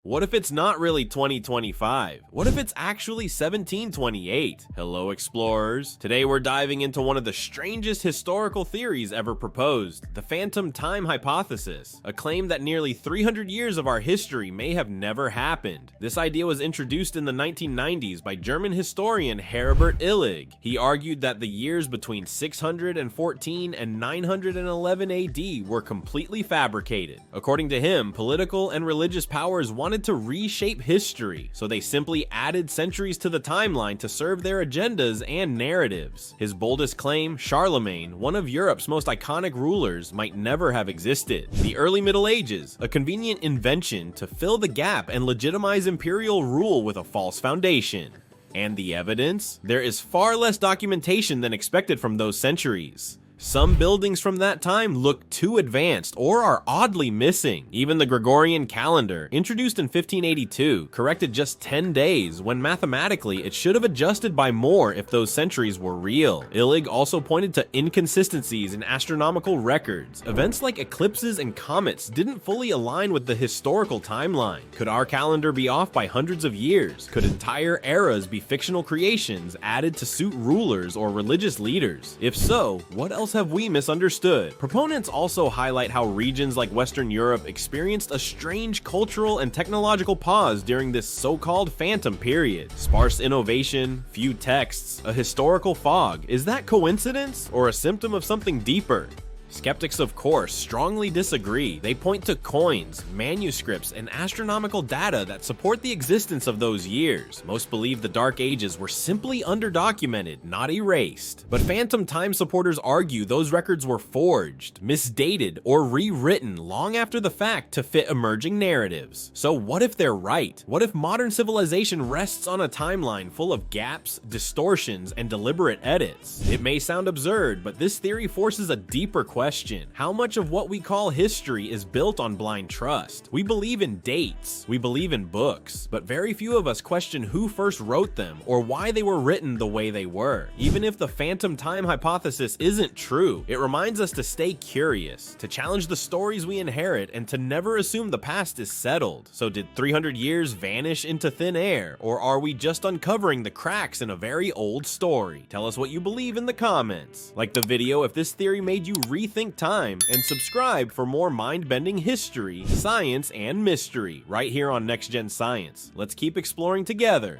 What if it's not really 2025? What if it's actually 1728? Hello, explorers. Today we're diving into one of the strangest historical theories ever proposed, the phantom time hypothesis, a claim that nearly 300 years of our history may have never happened. This idea was introduced in the 1990s by German historian Heribert Illig. He argued that the years between 614 and 911 AD were completely fabricated. According to him, political and religious powers wanted to reshape history, so they simply added centuries to the timeline to serve their agendas and narratives. His boldest claim, Charlemagne, one of Europe's most iconic rulers, might never have existed. The early Middle Ages, a convenient invention to fill the gap and legitimize imperial rule with a false foundation. And the evidence? There is far less documentation than expected from those centuries. Some buildings from that time look too advanced or are oddly missing. Even the Gregorian calendar, introduced in 1582, corrected just 10 days when mathematically it should have adjusted by more if those centuries were real. Illig also pointed to inconsistencies in astronomical records. Events like eclipses and comets didn't fully align with the historical timeline. Could our calendar be off by hundreds of years? Could entire eras be fictional creations added to suit rulers or religious leaders? If so, what else have we misunderstood? Proponents also highlight how regions like Western Europe experienced a strange cultural and technological pause during this so-called phantom period. Sparse innovation, few texts, a historical fog. Is that coincidence or a symptom of something deeper? Skeptics, of course, strongly disagree. They point to coins, manuscripts, and astronomical data that support the existence of those years. Most believe the Dark Ages were simply underdocumented, not erased. But phantom time supporters argue those records were forged, misdated, or rewritten long after the fact to fit emerging narratives. So what if they're right? What if modern civilization rests on a timeline full of gaps, distortions, and deliberate edits? It may sound absurd, but this theory forces a deeper question. How much of what we call history is built on blind trust? We believe in dates, we believe in books, but very few of us question who first wrote them or why they were written the way they were. Even if the phantom time hypothesis isn't true, it reminds us to stay curious, to challenge the stories we inherit, and to never assume the past is settled. So did 300 years vanish into thin air, or are we just uncovering the cracks in a very old story? Tell us what you believe in the comments. Like the video if this theory made you rethink time, and subscribe for more mind-bending history, science, and mystery right here on Next Gen Science. Let's keep exploring together.